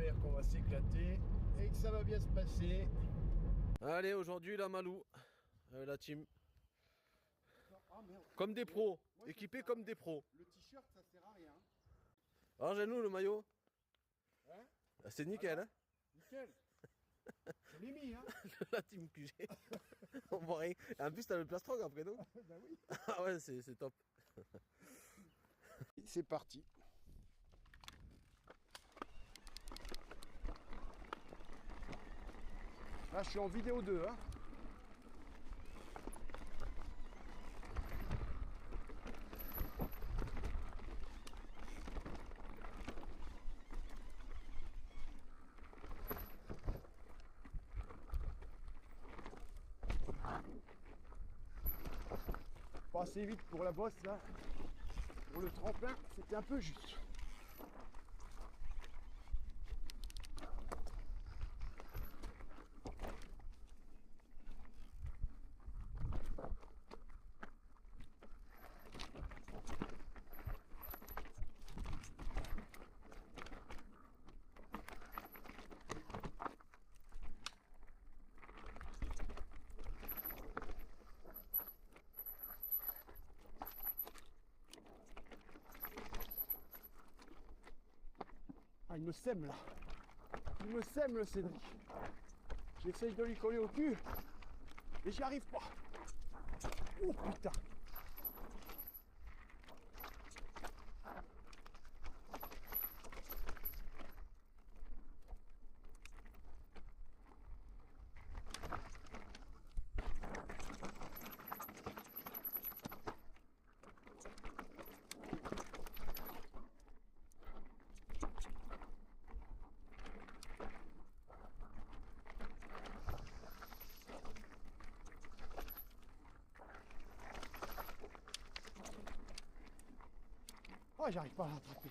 j'espère qu'on va s'éclater et que ça va bien se passer. Allez, aujourd'hui la Malou, la team. Ah, merde. Comme des pros, Moi, équipés comme des pros. Le t-shirt, ça sert à rien. Alors, Janou, le maillot, Hein? c'est nickel, hein. Nickel. Je l'ai mis, hein. La team QG. On voit rien. Et en plus, t'as le plastron après, non? Bah oui. Ah ouais, c'est top. C'est parti. Là, je suis en vidéo 2, hein. Pas assez vite pour la bosse, là. Pour le tremplin, c'était un peu juste. Ah, il me sème là. Il me sème le Cédric. J'essaye de lui coller au cul. Et j'y arrive pas. Oh putain. Oh, j'arrive pas à l'attraper.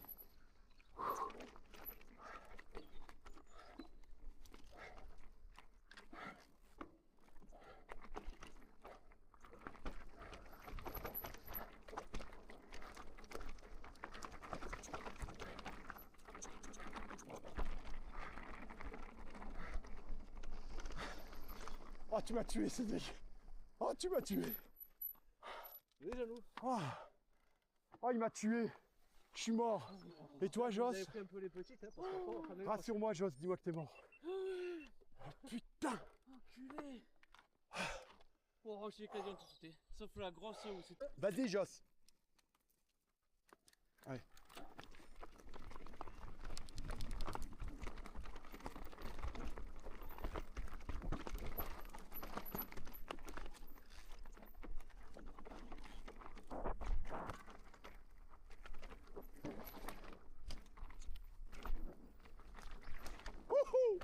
Oh, tu m'as tué, Cédric. Oh, tu m'as tué. Oui, Janou. Oh, oh, il m'a tué. Je suis mort. Et toi, Vous Joss? avez pris un peu les petites, hein, parce que Rassure-moi, Joss, dis-moi que t'es mort. Oh, putain. Enculé. Oh, j'ai quasiment tout sauté. Sauf la grosse où c'est. Vas-y, Joss. Allez. Wouhou!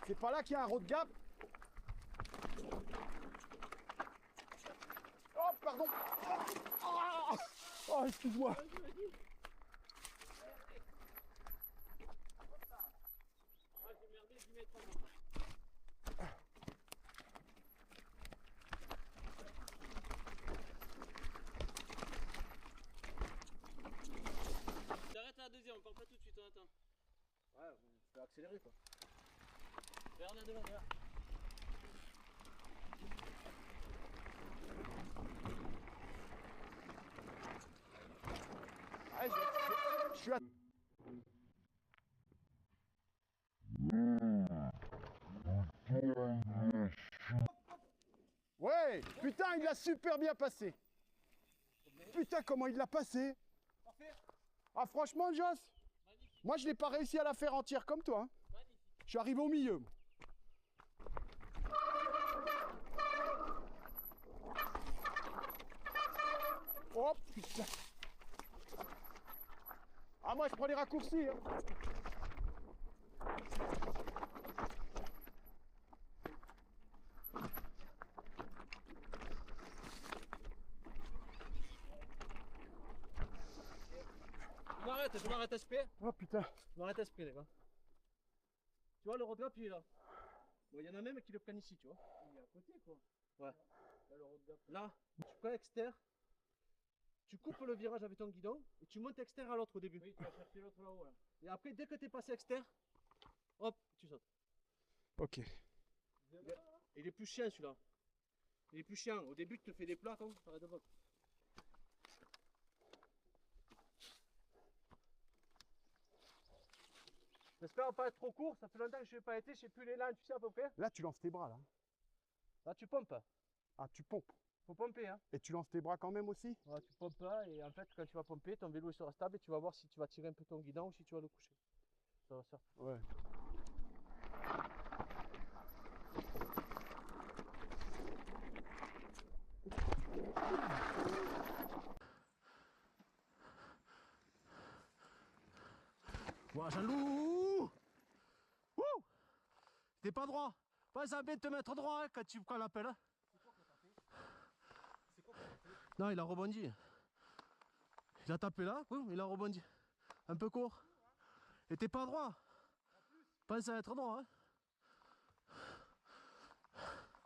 C'est pas là qu'il y a un road gap? Oh, pardon. Oh, oh, excuse-moi. Ah, j'ai merdé 10 mètres avant. T'arrêtes à la deuxième, on part pas tout de suite, on attend. Ouais, faut accélérer quoi. Regarde là devant, regarde. Allez, je suis à... Ouais, putain, il l'a super bien passé. Putain, comment il l'a passé. Parfait. Ah, franchement, Joss, Magnifique, moi, je n'ai pas réussi à la faire entière comme toi, hein. magnifique. Je suis arrivé au milieu. Moi. Oh, putain. Ah, moi, je prends les raccourcis, hein. fait, je m'arrête SP. Oh putain. Je m'arrête SP, les gars. Tu vois, le road gap, il est là. Bon, il y en a même qui le prennent ici, tu vois. Il est à côté, quoi. Ouais. Là, le road gap. Là, tu prends externe. Tu coupes le virage avec ton guidon et tu montes externe à l'autre au début. Oui, tu vas chercher l'autre là-haut. Là. Et après, dès que tu es passé externe, hop, tu sautes. Ok. Il est plus chiant celui-là. Il est plus chiant. Au début, tu te fais des plats, quand ça arrête de voir. J'espère pas être trop court, ça fait longtemps que je n'ai pas été, je sais plus l'élan, tu sais à peu près. Là, tu lances tes bras là. Là, tu pompes. Ah, tu pompes. Faut pomper, hein. Et tu lances tes bras quand même aussi? Ouais, tu pompes là et en fait, quand tu vas pomper, ton vélo il sera stable et tu vas voir si tu vas tirer un peu ton guidon ou si tu vas le coucher. Ça va faire. Ouais. Voilà, Jean-Loup. Wouh. T'es pas droit. Pas à bien te mettre droit hein, quand tu prends l'appel. Hein. Non, il a rebondi. Il a tapé là, boum, il a rebondi. Un peu court. Et t'es pas droit. Pense à être droit. Hein.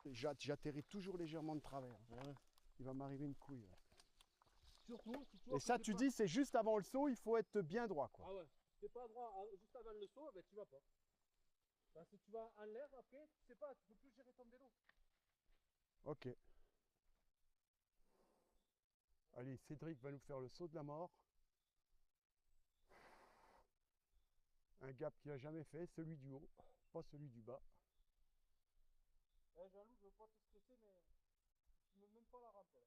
J'atterris toujours légèrement de travers. Ouais. Il va m'arriver une couille. Là. Surtout, si tu vois Et ça, tu dis, c'est juste avant le saut, il faut être bien droit, quoi. Ah ouais. Si t'es pas droit juste avant le saut, ben tu vas pas. Parce que tu vas en l'air après, tu sais pas, tu peux plus gérer ton vélo. Ok. Allez, Cédric va nous faire le saut de la mort. Un gap qu'il n'a jamais fait, celui du haut, pas celui du bas. Jean-Loup, je veux pas te stresser, mais tu mets même pas la rampe là.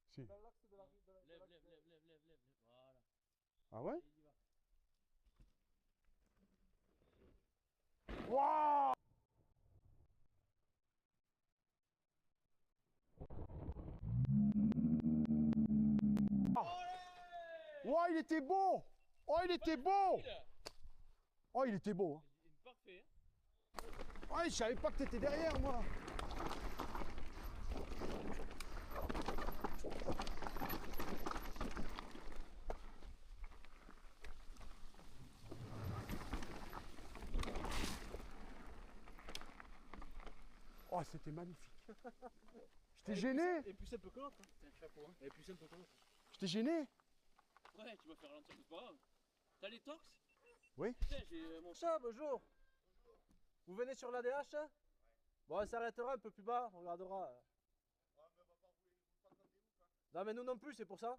Si. Dans l'axe de la lève. Voilà. Ah ouais? Et il y va. Waouh! Oh, il était beau! Oh, il était beau! Oh, il était beau! Il est parfait. Ouais, je savais pas que t'étais derrière, moi! Oh, c'était magnifique! Je t'ai gêné? Et plus simple que l'autre. C'est un chapeau. Hein. Et plus simple que l'autre. Je t'ai gêné? Ouais, tu vas faire ralentir, c'est pas grave. T'as les tox? Oui. Putain, j'ai mon chat, bonjour. Vous venez sur l'ADH? Ouais. Bon, on s'arrêtera un peu plus bas, on regardera. Ouais, mais on va pas vous attendez où, quoi? Non, mais nous non plus, c'est pour ça.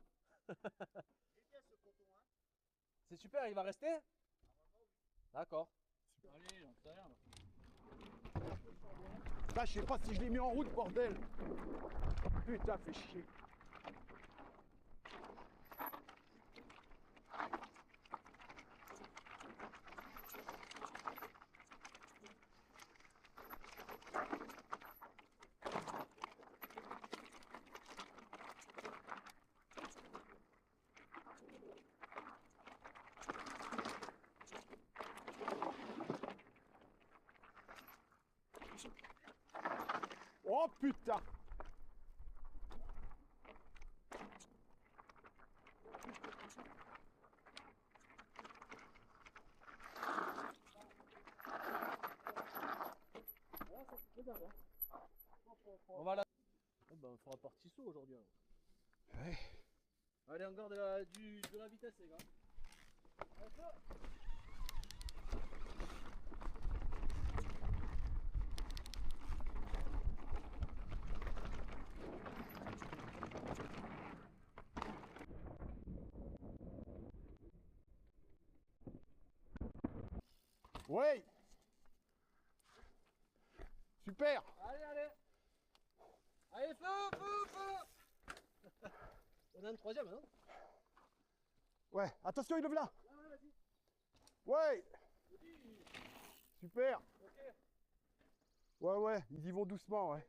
Il est bien ce coton, hein? C'est super, il va rester? Normalement, oui. D'accord. Allez, on s'arrête. Là, je sais pas si je l'ai mis en route, bordel! Putain, fais chier! Oh putain! On va là. Oh, bah, on fera partie saut aujourd'hui. Ouais. Allez, encore de la vitesse, les gars. Allez, feu. Ouais! Super! Allez, allez. Allez, feu. On a une troisième, non? Ouais, attention, il lève là! Ah ouais, vas-y. Ouais! Super! Ok. Ouais, ouais, ils y vont doucement, ouais.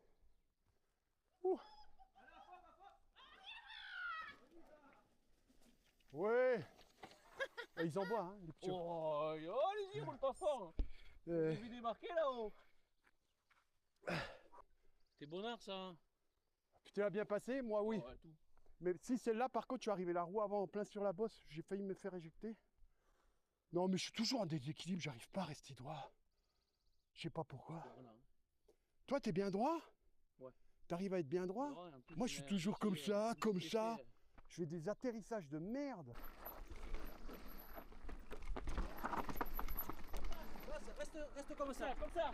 Ouh. Ouais! Et ils en boivent, hein, les petits. Oh, allez-y, roule pas fort. J'ai vu débarquer là-haut. T'es bonnard, ça. Tu t'es bien passé? Moi, oui. Oh, ouais, tout. Mais si celle-là, par contre, tu es arrivé la roue avant en plein sur la bosse, j'ai failli me faire éjecter. Non, mais je suis toujours en déséquilibre, j'arrive pas à rester droit. Je sais pas pourquoi. Voilà. Toi, t'es bien droit? Ouais. T'arrives à être bien droit? Non, et en plus, Moi, je suis toujours comme ça, comme ça. effet, Je fais des atterrissages de merde. Reste comme ça. Comme ça.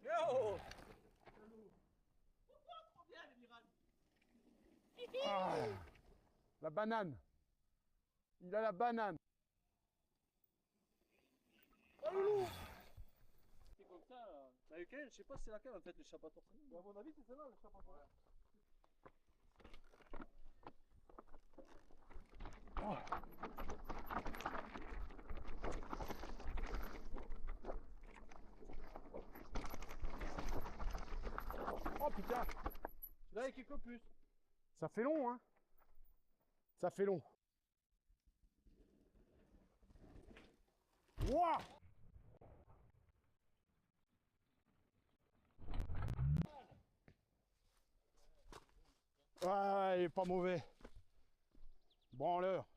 Yo! Ah, la banane. Il a la banane. Oh loulou! C'est comme ça. T'as eu quelle? Je sais pas c'est laquelle en fait l'échappatoire. À mon avis c'est celle-là l'échappatoire. Oh putain, Là il y a quelques plus. ça fait long, hein. Ça fait long. Wouah! Ouais, il est pas mauvais. Branleur.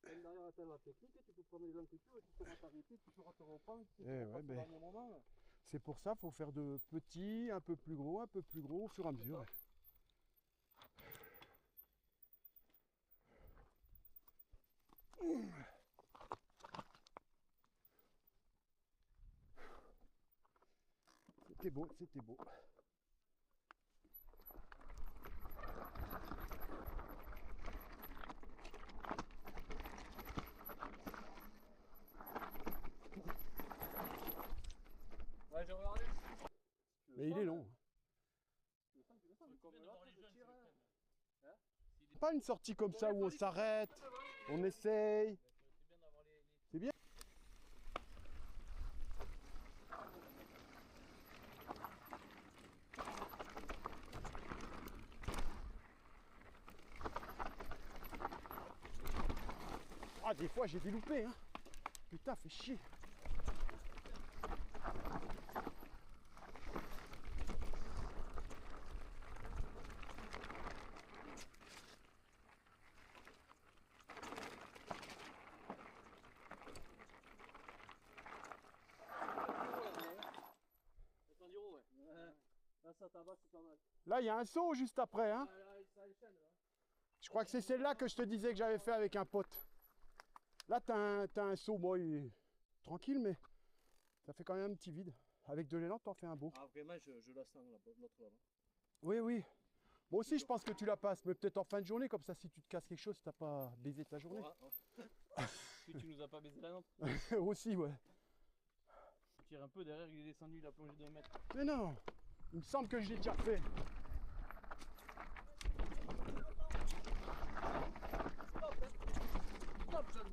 Même derrière la technique, tu peux prendre les amplitudes, tu pourras t'arrêter, tu pourras te reprendre. C'est pour ça, faut faire de petits, un peu plus gros, au fur et à mesure. C'était beau, c'était beau. Ouais, j'ai regardé. Mais il est long. Hein? Pas une sortie comme ça où on s'arrête, on essaye. C'est bien. Ah, des fois j'ai des loupés, hein. Putain, fait chier. Là, ça tabasse, c'est pas mal. Là, il y a un saut juste après, hein. Là, ça enchaîne, là. Je crois que c'est celle-là que je te disais que j'avais fait avec un pote. Là, t'as un saut, moi, il est tranquille, mais ça fait quand même un petit vide. Avec de l'élan, t'en fais un beau. Ah, vraiment, je la sens, l'autre là-bas. Oui, oui. Moi aussi, je pense que tu la passes, mais peut-être en fin de journée, comme ça, si tu te casses quelque chose, t'as pas baisé ta journée. Que tu nous as pas baisé la nôtre. Aussi, ouais. Tu tires un peu derrière, il est descendu, il a plongé de 1 mètre. Mais non, il me semble que je l'ai déjà fait. Stop, Jeanne.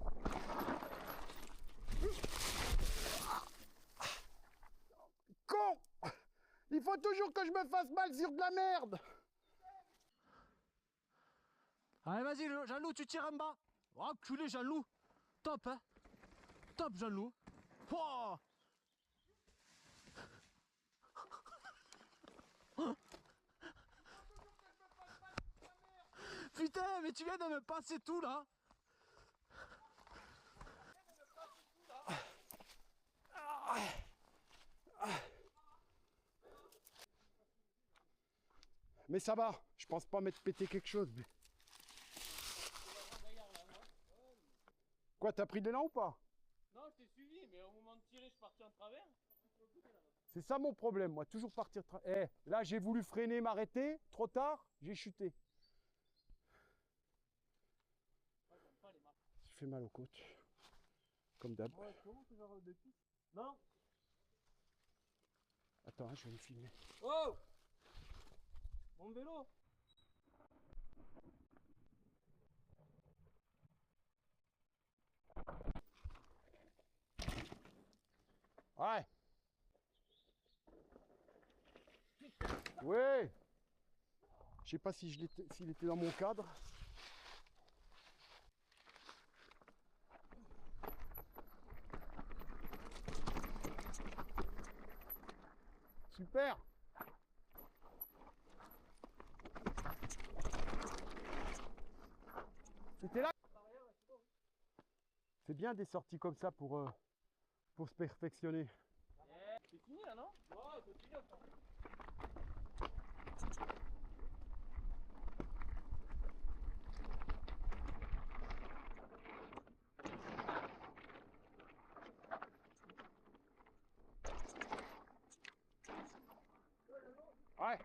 Con! Il faut toujours que je me fasse mal sur de la merde. Allez, vas-y, Jean-Loup, tu tires en bas. Oh, culé, Jean-Loup. Top, hein. Top, Jean-Loup. Oh. Putain, mais tu viens de me passer tout, là. Mais ça va, je pense pas m'être pété quelque chose. Mais... Quoi, t'as pris de l'élan ou pas? Non, je t'ai suivi, mais au moment de tirer, je suis parti en travers. C'est ça mon problème, moi, toujours partir... là, j'ai voulu freiner, m'arrêter, trop tard, j'ai chuté. Ça fait mal aux côtes, comme d'hab. Ouais, non. Attends, hein, je vais me filmer. Oh. Mon vélo. Ouais. Ouais. Je sais pas si s'il était dans mon cadre. Super. C'était là. C'est bien des sorties comme ça pour se perfectionner. C'est fini là, non? Ouais, c'est fini enfin. Ouais.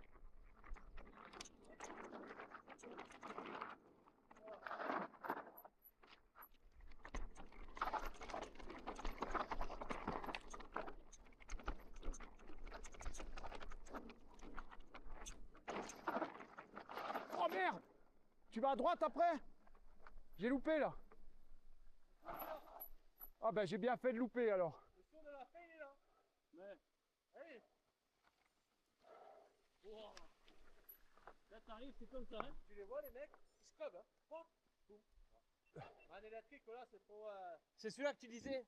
Oh merde! Tu vas à droite après? J'ai loupé là. Ah ben j'ai bien fait de louper alors. Le son de la fin il est là. Mais. Allez. Wow. Là t'arrives, c'est comme ça, hein. Tu les vois les mecs? Ils se clubent, hein. Hop. Boum. Un électrique, voilà, c'est pour. C'est celui-là que tu disais.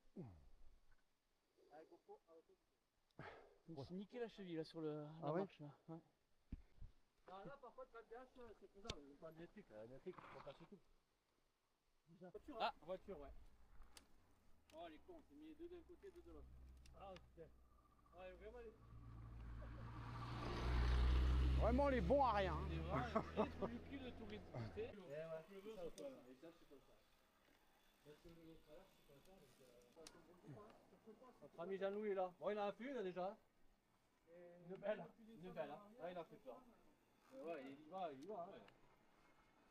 Avec GoPro. Je me suis niqué la cheville là sur la marche là. Ouais. Non, là par contre, la DH, c'est faisable. Il n'y a pas d'électrique. L'électrique, il faut passer tout. Voiture, hein. Ah, voiture, ouais. Oh, les cons, on s'est mis deux d'un côté, deux de l'autre. Ah, putain. Ouais, vraiment les. Vraiment les bons à rien. Hein. C'est vraiment les plus cul de tourisme. Tu sais? Ouais, c'est ça, c'est comme ça. Et ça, c'est comme ça. Parce que le travers, c'est comme ça. Notre ami Jean-Louis est là. Bon, il en a fait une déjà. Une belle. Une belle. Hein. Là, il a fait peur. Mais ouais, il y va, il y va. Hein.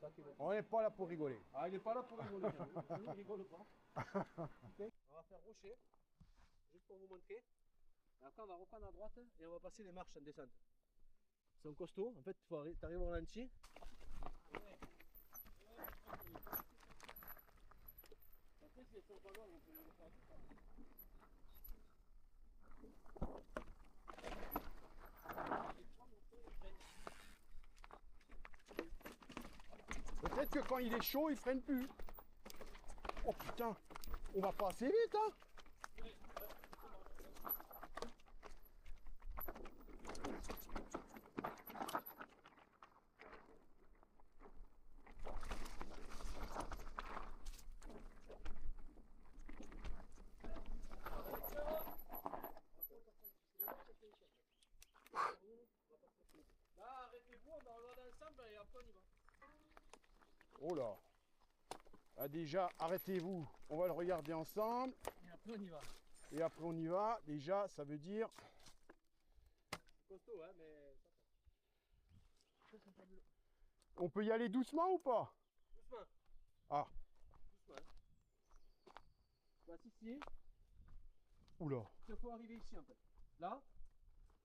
Ça qui est bon. On n'est pas là pour rigoler. Ah, il n'est pas là pour rigoler. Il rigole pas. Okay. On va faire rocher, juste pour vous montrer. Et après, on va reprendre à droite et on va passer les marches en descente. C'est un costaud. En fait, tu arrives au ralenti. Après, si elles sont pas loin, on peut les faire tout ça. Peut-être que quand il est chaud, il freine plus. Oh putain, on va pas assez vite, hein. Là, arrêtez-vous, on va regarder ensemble et après on y va. Oh là. Ah, déjà, arrêtez-vous. On va le regarder ensemble. Et après on y va. Et après on y va. Déjà, ça veut dire... C'est costaud, hein, mais ça passe. On peut y aller doucement ou pas? Doucement. Ah. Doucement. Bah, ici. Oula. Il faut arriver ici en fait. Là.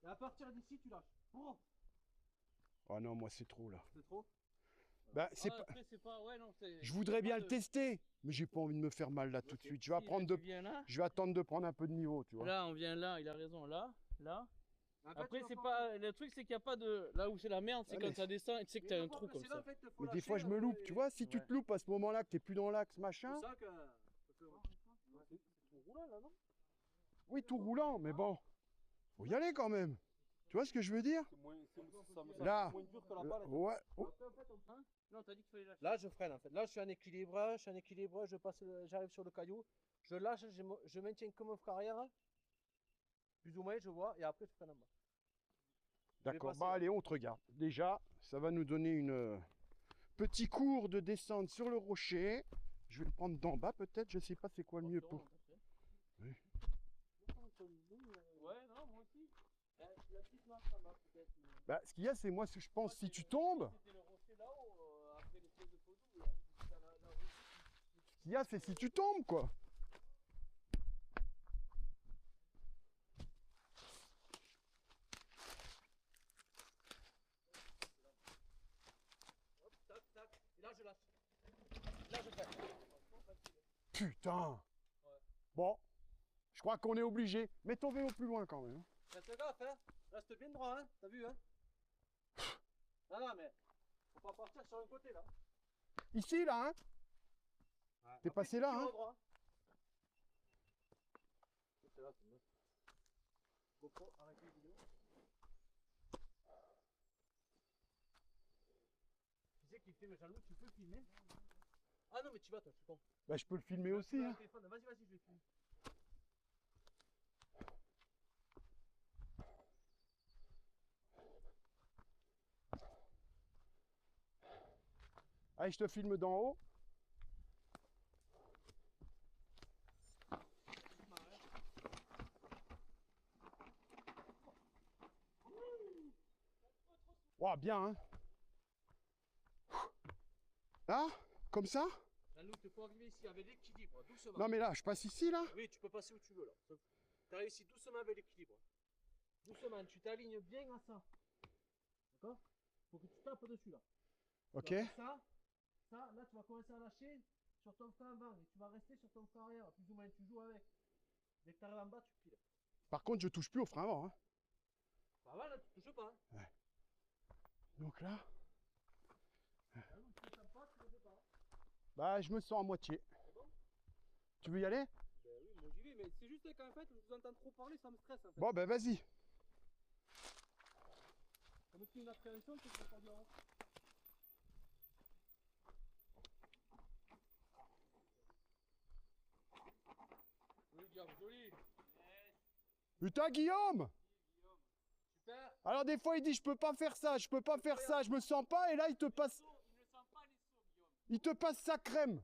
Et à partir d'ici, tu lâches. Oh. Ah non, moi c'est trop là. C'est trop? Bah, c'est Ah, pas... après, c'est pas... Ouais, non, Je voudrais bien le tester, mais j'ai pas envie de me faire mal là tout de suite. Je vais, je vais attendre de prendre un peu de niveau, tu vois. Là, on vient là, il a raison, là, là. Après, c'est pas... Le truc, c'est qu'il n'y a pas de... Là où c'est la merde, c'est Ah, quand mais... ça descend et tu sais que t'as un trou comme ça. Mais des fois, je me loupe, tu vois. Si tu te loupes à ce moment-là, que t'es plus dans l'axe, machin... C'est ça que... C'est tout roulant, là, non? Oui, tout roulant, mais bon. Faut y aller quand même. Tu vois ce que je veux dire? Là, ouais. Oh. Non, t'as dit qu'il fallait lâcher. Là, je freine en fait. Là, je suis en équilibre, j'arrive sur le caillou, je lâche, je maintiens comme un frein arrière, plus ou moins, je vois, et après, je freine en bas. D'accord, bah allez, on te regarde. Déjà, ça va nous donner une petit cours de descente sur le rocher. Je vais le prendre d'en bas peut-être, je sais pas c'est quoi le mieux pour... Oui. Ouais, non, moi aussi. La petite marche en bas peut-être. Bah, ce qu'il y a, c'est moi, je pense, si tu tombes... C'était le rocher là-haut, après les pièces de Podou, Ce qu'il y a, c'est si tu tombes, quoi. Hop, tac, tac. Et là, je lâche. Là, je fais. Putain. Ouais. Bon, je crois qu'on est obligé. Mets ton vélo plus loin quand même. Reste gaffe, hein. Reste bien droit, hein. T'as vu, hein. Non, non, mais faut pas partir sur un côté là. Ici, là, hein? T'es passé là, hein? C'est là, c'est bon. GoPro, arrêtez les vidéos. Tu sais qu'il filme Jean-Loup, tu peux filmer? Ah non, mais tu vas, toi, je suis con. Bah, je peux le filmer aussi, hein. Vas-y, vas-y, je vais filmer. Allez, je te filme d'en haut. Ouah, bien, hein. Là, comme ça? Jean-Loup, tu peux arriver ici avec l'équilibre, doucement. Non, mais là, je passe ici, là. Oui, tu peux passer où tu veux là. Tu arrives ici doucement avec l'équilibre. Doucement, tu t'alignes bien à ça. D'accord? Faut que tu tapes dessus là. Ok. Tu vas faire ça, là tu vas commencer à lâcher sur ton frein avant et tu vas rester sur ton frein arrière. Plus ou moins, tu joues avec. Dès que tu arrives en bas, tu piles. Par contre, je touche plus au frein avant, hein. Bah voilà, tu touches pas. Hein. Ouais. Donc là, Là, tu ne pas, tu le fais pas. bah, je me sens à moitié. C'est bon? Tu veux y aller? Ben oui, moi j'y vais, mais c'est juste qu'en fait, je vous entends trop parler, ça me stresse en fait. Bon, ben vas-y. Ça me fait une appréhension que je ne pas bien. Joli, Guillaume, joli. Putain, Guillaume! Super. Alors des fois il dit je peux pas faire ça, je peux pas faire ça, je me sens pas et là il te passe. Il ne sent pas les sauts, Guillaume. Il te passe sa crème.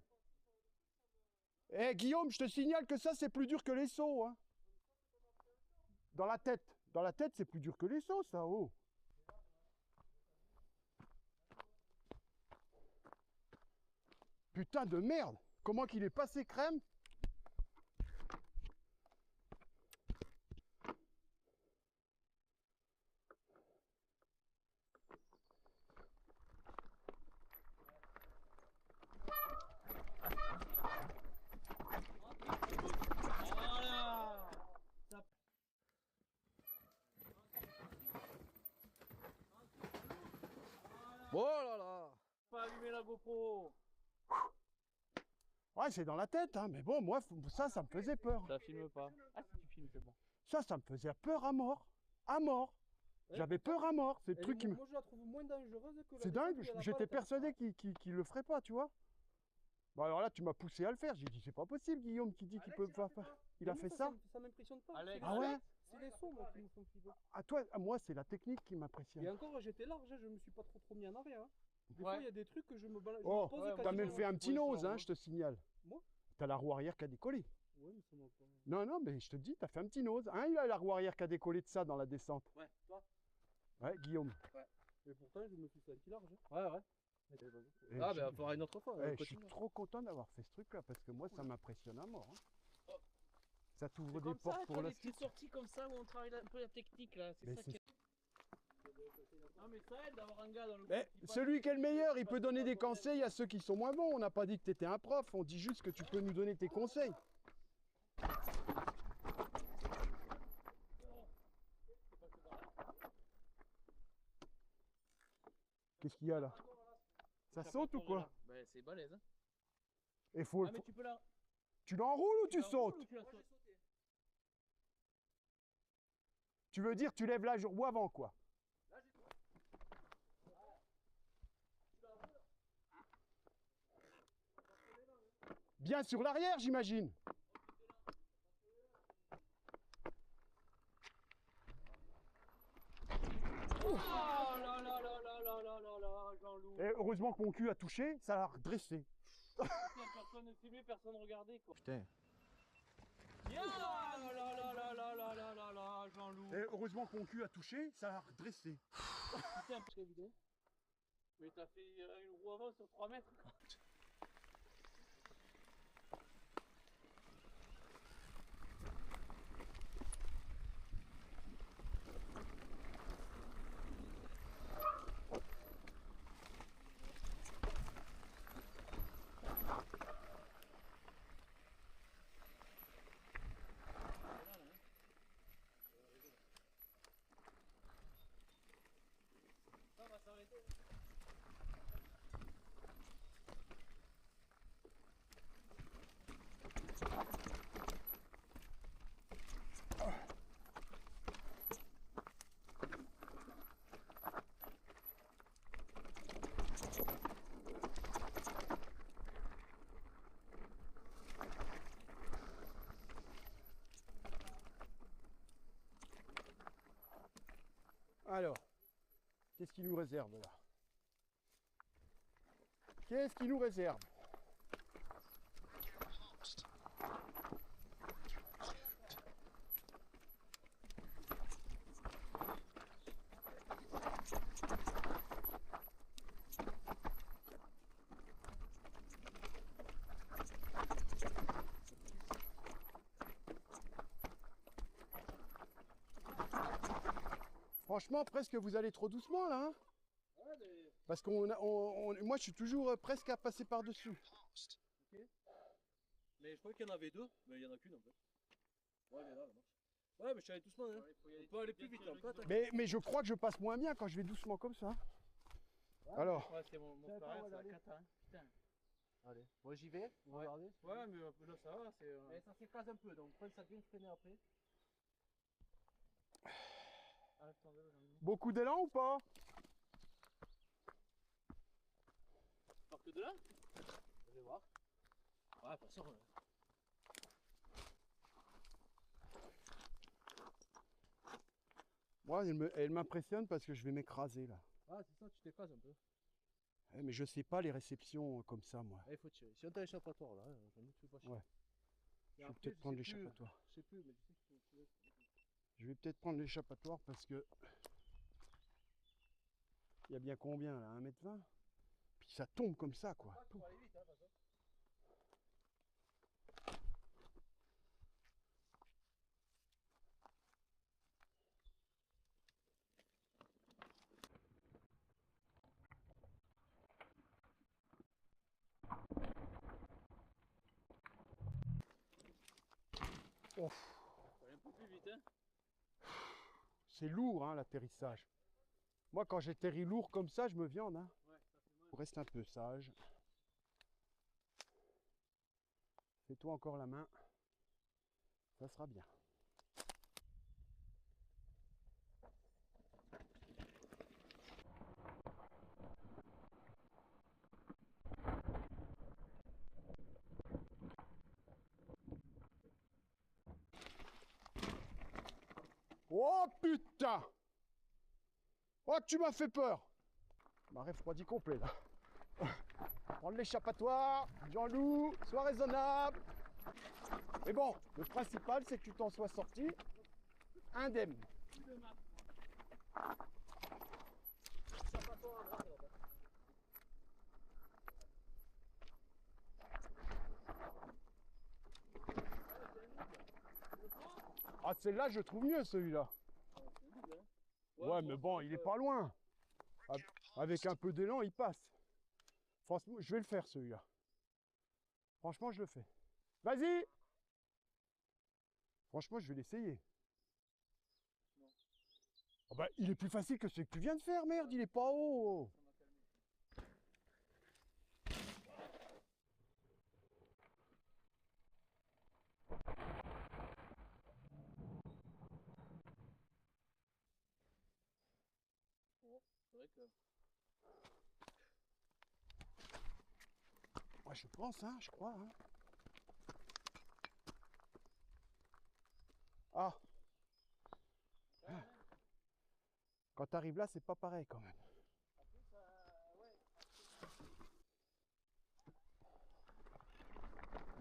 Eh Guillaume, je te signale que ça c'est plus dur que les sauts, hein. Dans la tête. Dans la tête c'est plus dur que les sauts, ça, oh. Putain de merde. Comment qu'il est passé crème? Voilà. Ça... Oh là là. Pas allumer la GoPro. Ouais, c'est dans la tête, hein. Mais bon, moi, ça me faisait peur. Ça filme pas. Ah, si tu filmes, c'est bon. Ça me faisait peur à mort. À mort. J'avais peur à mort. C'est le truc qui me... Moi, je la trouve moins dangereuse que la C'est dingue, j'étais persuadé qu'il le ferait pas, tu vois. Bon alors là, tu m'as poussé à le faire. J'ai dit, c'est pas possible, Guillaume qui dit qu'il peut pas faire. Il a fait ça. Ça m'impressionne pas. Ah ouais? C'est les sons, moi, qui me font flipper. À toi, à moi, c'est la technique qui m'impressionne. Et encore, j'étais large, je me suis pas trop mis en arrière. Hein. Des fois, il y a des trucs que je me balance. Oh, t'as même fait un petit nose, hein, je te signale. Moi? T'as la roue arrière qui a décollé. Ouais, mais ça m'a pas... Non, non, mais je te dis, t'as fait un petit nose. Hein, il a la roue arrière qui a décollé de ça dans la descente. Ouais, toi? Ouais, Guillaume. Ouais. Mais pourtant, je me suis senti large. Hein. Ouais, ouais. Eh, Ah, bah, il faudra une autre fois. je suis trop content d'avoir fait ce truc-là parce que moi, ça m'impressionne à mort. Hein. Ça t'ouvre des portes pour la suite. C'est sorti comme ça où on travaille un peu la technique là. C'est ça qui est... Non, mais ça aide d'avoir un gars dans le Mais celui qui est le meilleur, il peut donner des conseils à ceux qui sont moins bons. On n'a pas dit que tu étais un prof, on dit juste que tu peux nous donner tes conseils. Qu'est-ce qu'il y a là? Ça saute ou quoi? Bah, c'est balèze. Hein. Et faut, Ah, mais tu peux la... Tu l'enroules ou tu sautes? Tu veux dire tu lèves la roue avant quoi? Bien sur l'arrière j'imagine. Oh là là là là là là là là, Jean-Loup. Et heureusement que mon cul a touché, ça a redressé. Personne ne filmait, personne ne regardait quoi. Putain. Yeah là là là là là là là là là, Jean-Loup. Et heureusement que mon cul a touché, ça a redressé. Putain, parce que vidéo. Mais t'as fait une roue avant sur 3 mètres. Ça va s'arrêter. Qu'est-ce qu'il nous réserve là? Qu'est-ce qu'il nous réserve? Franchement, presque vous allez trop doucement là, hein? Ouais, mais... Parce moi je suis toujours presque à passer par-dessus. Ok. Mais je croyais qu'il y en avait deux, mais il y en a qu'une en fait. Ouais, elle est là, la marche. Ouais, mais je suis allé doucement, hein. On peut aller plus vite là, on peut attaquer. Mais je crois que je passe moins bien quand je vais doucement comme ça. Ouais, Alors. Ouais, c'est mon frère, c'est la cata, hein. Putain. Allez, moi j'y vais, on va regarder. Ouais, mais là ça va, c'est. Mais ça s'écrase un peu, donc ça devient freiner après. Beaucoup d'élan ou pas? Part que de là? Je vais voir. Ouais, pas sûr. Moi, elle m'impressionne parce que je vais m'écraser là. Ah, c'est ça, tu t'écrases un peu. Mais je sais pas les réceptions comme ça, moi. Il faut tirer. Si on t'a l'échappatoire là, j'en ai pas chier. Ouais. Je vais peut-être prendre l'échappatoire. Je sais plus, mais je sais que tu Je vais peut-être prendre l'échappatoire parce que. Il y a bien combien là? 1,20 m? Puis ça tombe comme ça quoi. Ah, tu vas aller vite, hein, de toute façon. Oh. Faut aller un peu plus vite, hein. C'est lourd hein, l'atterrissage. Moi quand j'atterris lourd comme ça, je me viande. Hein. Ouais, ça fait mal. On reste un peu sage. Fais-toi encore la main. Ça sera bien. Oh putain! Oh tu m'as fait peur! Ma refroidi complet là. Prendre l'échappatoire, Jean-Loup, sois raisonnable. Mais bon, le principal c'est que tu t'en sois sorti indemne. Ah celle-là je trouve mieux celui-là. Ouais mais bon il est pas loin. Avec un peu d'élan il passe. Franchement je vais le faire celui-là. Franchement je le fais. Vas-y. Franchement je vais l'essayer. Oh bah il est plus facile que celui que tu viens de faire, merde, il est pas haut. C'est vrai que... Ouais, je pense, hein, je crois. Hein. Ah. Quand tu arrives là, c'est pas pareil quand même.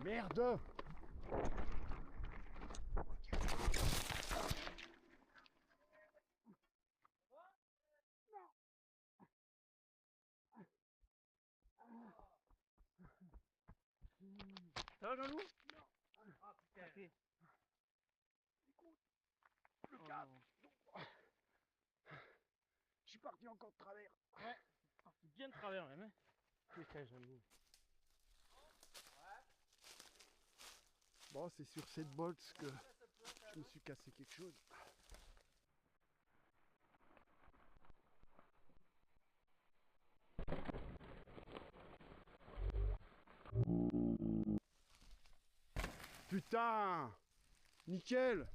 Merde! Ça va, Jean-Loup? Non. Ah putain. Okay. Le cadre. Je suis parti encore de travers. Ouais, parti bien de travers même. Hein. Putain, Jean-Loup. Bon, c'est sur cette bolt que je me suis cassé quelque chose. Putain! Nickel!